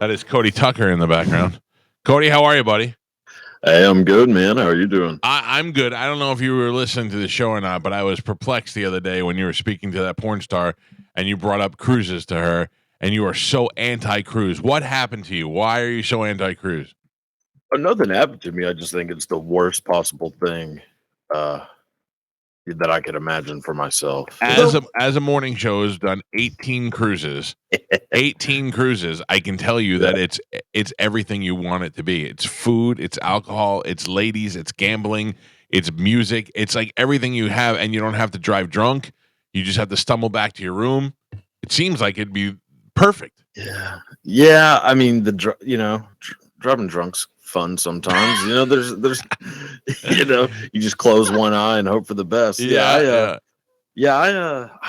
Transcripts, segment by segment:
That is Cody Tucker in the background. Cody, how are you, buddy? Hey, I'm good, man. How are you doing? I'm good. I don't know if you were listening to the show or not, but I was perplexed the other day when you were speaking to that porn star and you brought up cruises to her, and you are so anti-cruise. What happened to you? Why are you so anti-cruise? Nothing happened to me. I just think it's the worst possible thing that I could imagine for myself. As a morning show has done 18 cruises. 18 cruises. I can tell you that it's everything you want it to be. It's food, it's alcohol, it's ladies, it's gambling, it's music. It's like everything you have, and you don't have to drive drunk. You just have to stumble back to your room. It seems like it'd be perfect. Yeah. I mean, driving drunk's fun sometimes. There's you just close one eye and hope for the best. I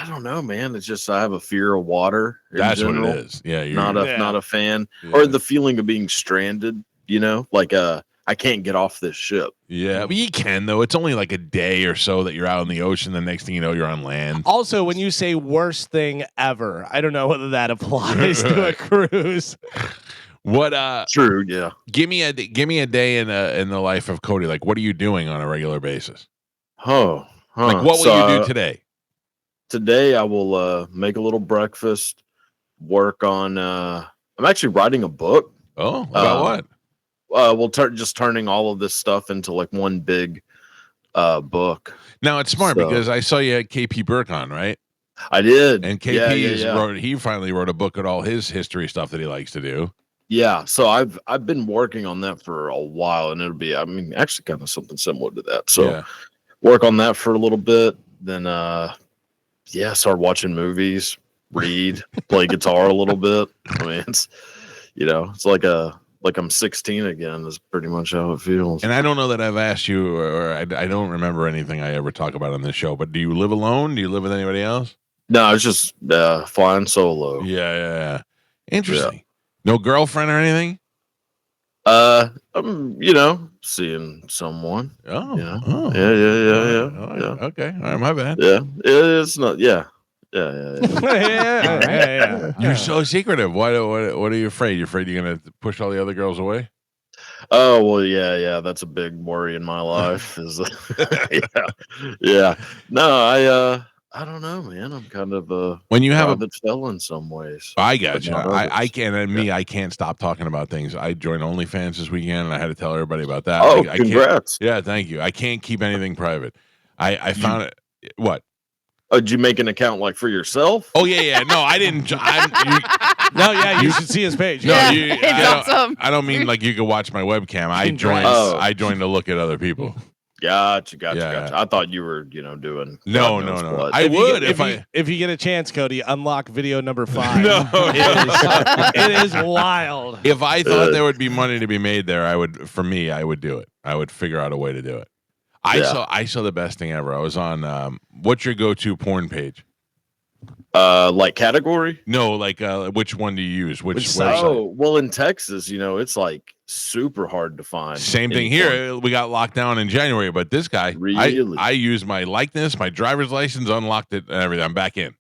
don't know, man. It's just I have a fear of water. That's general. what it is. Yeah, you're not a fan, or the feeling of being stranded. Like I can't get off this ship. Yeah, but you can, though. It's only like a day or so that you're out in the ocean. The next thing you know, you're on land. Also, when you say worst thing ever, I don't know whether that applies to a cruise. What? True. Yeah. Give me a day in the life of Cody. Like, what are you doing on a regular basis? Like, what will you do today? Today, I will make a little breakfast. Work on. I'm actually writing a book. Oh, about what? Just turning all of this stuff into like one big book. Now it's smart because I saw you at KP Burkon, right? I did. And KP he finally wrote a book at all his history stuff that he likes to do. Yeah, so I've been working on that for a while, and it'll be actually kind of something similar to that. So work on that for a little bit, then start watching movies, read, play guitar a little bit. I mean, it's like I'm 16 again. Is pretty much how it feels. And I don't know that I've asked you, or I don't remember anything I ever talk about on this show. But do you live alone? Do you live with anybody else? No, it's just flying solo. Yeah. Interesting. Yeah. No girlfriend or anything? I'm seeing someone. Oh. Yeah. Okay. All right, my bad. Yeah. It's not. Yeah. You're so secretive. What are you afraid? You're afraid you're gonna push all the other girls away? Oh well, yeah. That's a big worry in my life. No, I don't know, man. I'm kind of when you have a fell in some ways. I got you. I can't. And me, I can't stop talking about things. I joined OnlyFans this weekend, and I had to tell everybody about that. Oh, congrats! Yeah, thank you. I can't keep anything private. I found it. What? Oh, did you make an account like for yourself? Oh yeah. No, I didn't. You should see his page. No, awesome. I don't mean like you could watch my webcam. I joined to look at other people. Gotcha. I thought you were, doing. No. I would if you get a chance, Cody, unlock video number 5. No, it is wild. If I thought there would be money to be made there, I would do it. I would figure out a way to do it. I saw the best thing ever. I was on what's your go-to porn page? Like category? No, like which one do you use? Which website? Oh, well, in Texas, it's like super hard to find. Same thing here. We got locked down in January, but this guy, really? I used my likeness, my driver's license, unlocked it, and everything. I'm back in.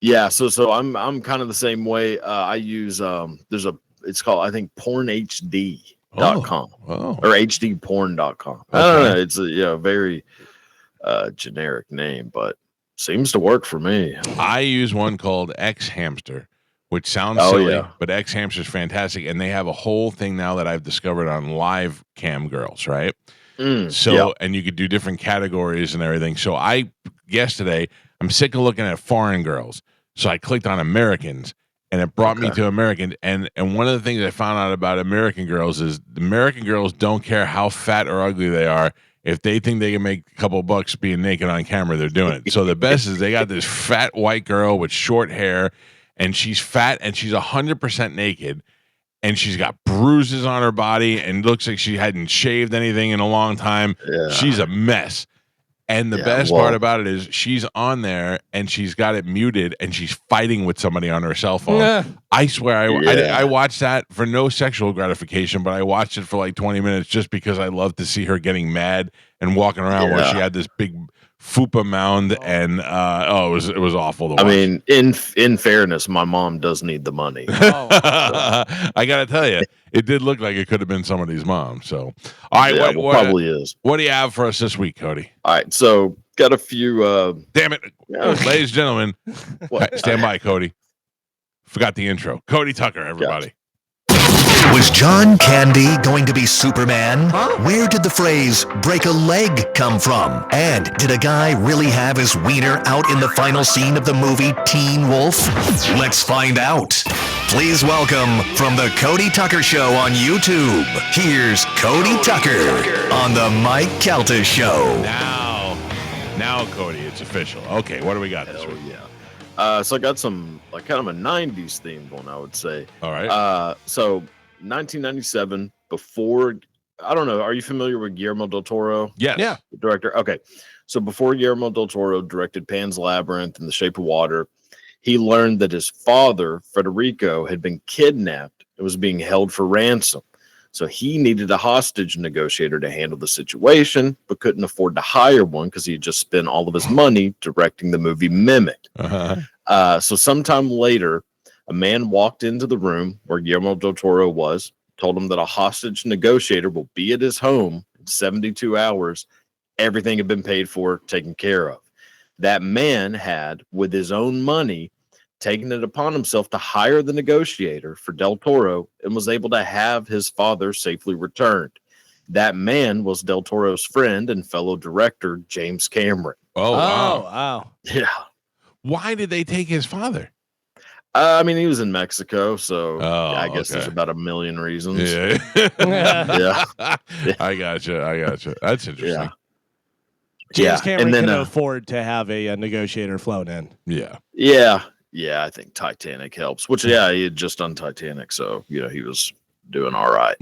Yeah, so I'm kind of the same way. I use it's called, I think, pornhd.com or hdporn.com. I don't know. It's a very generic name, but seems to work for me. I use one called X Hamster, which sounds silly, but X Hamster is and they have a whole thing now that I've discovered on live cam girls, right? And you could do different categories and everything. So yesterday, I'm sick of looking at foreign girls. So I clicked on Americans, and it brought me to American. And one of the things I found out about American girls is the American girls don't care how fat or ugly they are. If they think they can make a couple bucks being naked on camera, they're doing it. So the best is they got this fat white girl with short hair, and she's fat, and she's 100% naked, and she's got bruises on her body, and looks like she hadn't shaved anything in a long time. Yeah. She's a mess. And the best part about it is she's on there, and she's got it muted, and she's fighting with somebody on her cell phone. Yeah. I swear, I watched that for no sexual gratification, but I watched it for like 20 minutes just because I love to see her getting mad and walking around where she had this big fupa mound, and it was awful to watch. I mean, in fairness, my mom does need the money. I gotta tell you, it did look like it could have been somebody's mom. So, all right, what probably is. What do you have for us this week, Cody? All right, so got a few. Damn it, ladies and gentlemen, stand by, Cody. Forgot the intro. Cody Tucker, everybody. Was John Candy going to be Superman? Where did the phrase break a leg come from? And did a guy really have his wiener out in the final scene of the movie Teen Wolf? Let's find out. Please welcome, from the Cody Tucker Show on YouTube, here's Cody Tucker on the Mike Calta Show. Now, Cody, it's official. Okay, what do we got this week? So I got some like kind of a 90s themed one, I would say. All right. So 1997, before, I don't know, are you familiar with Guillermo del Toro? Yes. Yeah. The director. Okay. So before Guillermo del Toro directed Pan's Labyrinth and The Shape of Water, he learned that his father, Federico, had been kidnapped and was being held for ransom. So he needed a hostage negotiator to handle the situation, but couldn't afford to hire one because he had just spent all of his money directing the movie Mimic. So sometime later, a man walked into the room where Guillermo del Toro was, told him that a hostage negotiator will be at his home in 72 hours. Everything had been paid for, taken care of. That man had, with his own money, taken it upon himself to hire the negotiator for Del Toro and was able to have his father safely returned. That man was Del Toro's friend and fellow director, James Cameron. Oh, wow. Yeah. Why did they take his father? I mean, he was in Mexico, so I guess there's about a million reasons. Yeah. Yeah. I gotcha. That's interesting. James Cameron can afford to have a negotiator flown in. Yeah, I think Titanic helps. Which, he had just done Titanic, so he was doing all right.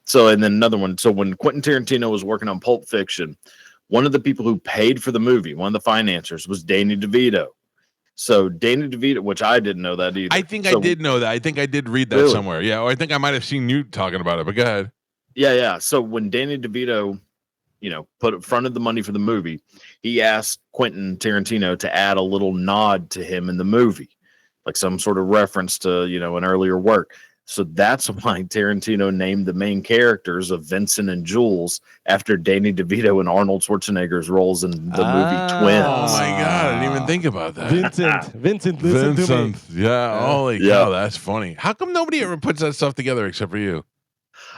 So, and then another one. So, when Quentin Tarantino was working on Pulp Fiction, one of the people who paid for the movie, one of the financiers, was Danny DeVito. So, Danny DeVito, which I didn't know that either. I think I did know that. I think I did read that somewhere. Yeah, or I think I might have seen you talking about it. But go ahead. Yeah. So, when Danny DeVito, fronted the money for the movie, he asked Quentin Tarantino to add a little nod to him in the movie, like some sort of reference to, an earlier work. So that's why Tarantino named the main characters of Vincent and Jules after Danny DeVito and Arnold Schwarzenegger's roles in the movie Twins. Oh my God, I didn't even think about that. Vincent, listen to me. Yeah, holy cow, that's funny. How come nobody ever puts that stuff together except for you?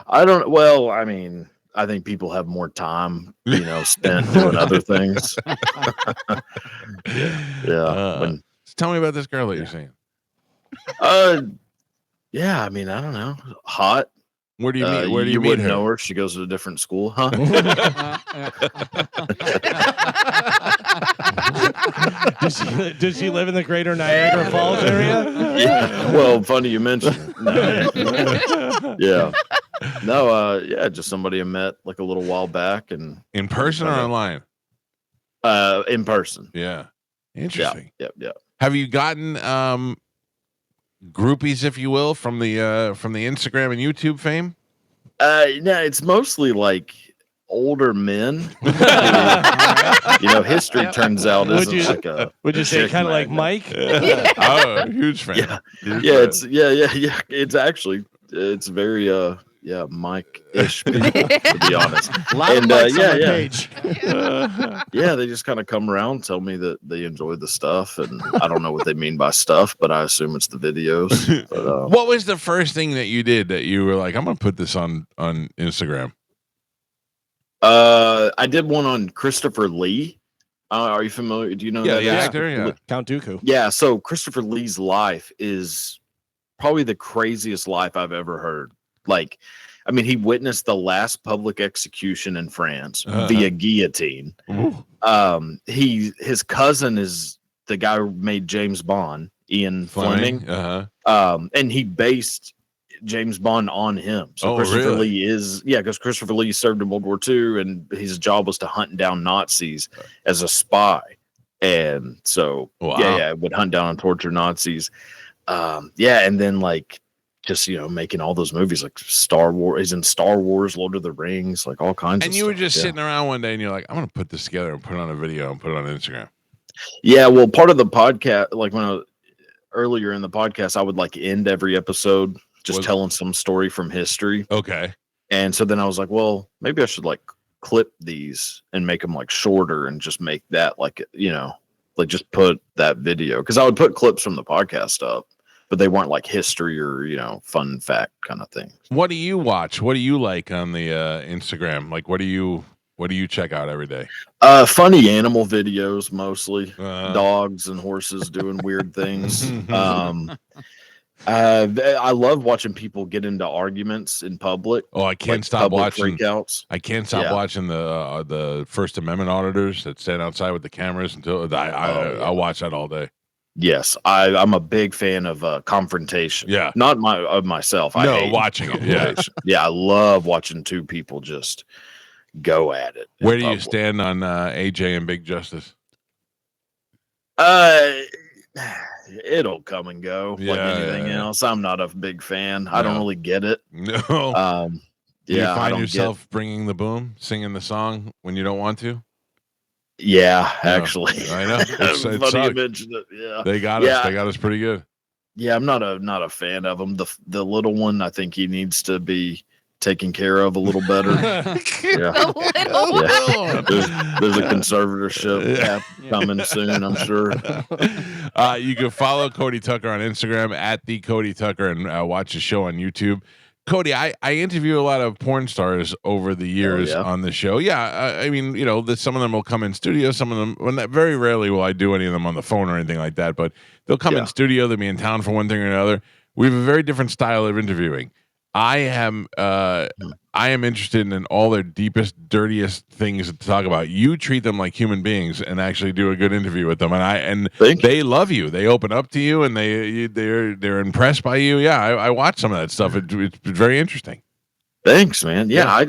I don't. Well, I mean, I think people have more time, spent doing other things. Tell me about this girl that you're seeing. Yeah, I mean, I don't know. Hot. Where do you meet? Where do you meet her? Know her. She goes to a different school, huh? Does she live in the greater Niagara Falls area? Yeah. Well, funny you mentioned. Yeah. No, just somebody I met like a little while back. And in person or online? In person. Yeah. Interesting. Yeah. Have you gotten groupies, if you will, from the Instagram and YouTube fame? No, it's mostly like older men. History turns out isn't like a. Would you say kind of like Mike? Oh, huge fan. It's actually it's very Mike-ish people, to be honest. A lot of Mikes on the page. They just kind of come around, tell me that they enjoy the stuff, and I don't know what they mean by stuff, but I assume it's the videos. But, what was the first thing that you did that you were like, I'm gonna put this on Instagram? I did one on Christopher Lee. Are you familiar? Do you know that actor? Yeah, Count Dooku. Yeah, so Christopher Lee's life is probably the craziest life I've ever heard. Like, I mean, he witnessed the last public execution in France via guillotine. His cousin is the guy who made James Bond, Ian Fleming. And he based James Bond on him. So Christopher Lee because Christopher Lee served in World War II, and his job was to hunt down Nazis as a spy. And so, would hunt down and torture Nazis. And then like just, making all those movies like Star Wars. He's in Star Wars, Lord of the Rings, like all kinds of stuff. And you were just sitting around one day and you're like, I'm going to put this together and put it on a video and put it on Instagram. Yeah. Well, part of the podcast, like earlier in the podcast, I would like end every episode just telling some story from history. Okay. And so then I was like, well, maybe I should like clip these and make them like shorter and just make that like, like just put that video. Cause I would put clips from the podcast up, but they weren't like history or, fun fact kind of thing. What do you watch? What do you like on the Instagram? Like, what do you check out every day? Funny animal videos, mostly dogs and horses doing weird things. I love watching people get into arguments in public. Oh, I can't stop watching freakouts. I can't stop watching the First Amendment auditors that stand outside with the cameras until I watch that all day. Yes, I'm a big fan of confrontation. Yeah, not myself. I hate watching it. Yeah, yeah, I love watching two people just go at it. Where do you stand on AJ and Big Justice? It'll come and go like anything else. I'm not a big fan. I don't really get it. No. Do you find yourself bringing the boom, singing the song when you don't want to? Yeah, actually. I know. Funny you mentioned it. Yeah. They got us. They got us pretty good. Yeah, I'm not a fan of him. The little one, I think he needs to be taken care of a little better. Yeah. There's a conservatorship coming soon, I'm sure. You can follow Cody Tucker on Instagram at the Cody Tucker and watch the show on YouTube. Cody, I interview a lot of porn stars over the years on the show. Yeah, I mean, some of them will come in studio. Some of them, very rarely will I do any of them on the phone or anything like that. But they'll come in studio. They'll be in town for one thing or another. We have a very different style of interviewing. I am interested in all their deepest, dirtiest things to talk about. You treat them like human beings and actually do a good interview with them, and they love you. They open up to you, and they're impressed by you. Yeah, I watch some of that stuff. It's very interesting. Thanks, man. Yeah,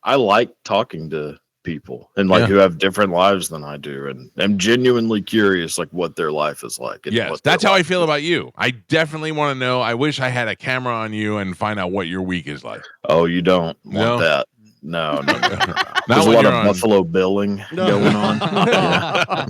I like talking to people and who have different lives than I do, and I'm genuinely curious what their life is like. Yes, that's how I feel about you. I definitely want to know. I wish I had a camera on you and find out what your week is like. Oh, you don't want that? No. There's a lot of Buffalo Billing going on. I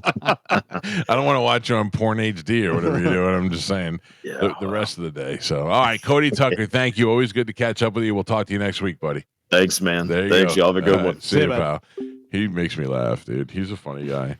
don't want to watch you on Porn HD or whatever you're doing. I'm just saying the rest of the day. So, all right, Cody Tucker, thank you. Always good to catch up with you. We'll talk to you next week, buddy. Thanks, man. Thanks, y'all. Have a good one. See you, pal. He makes me laugh, dude. He's a funny guy.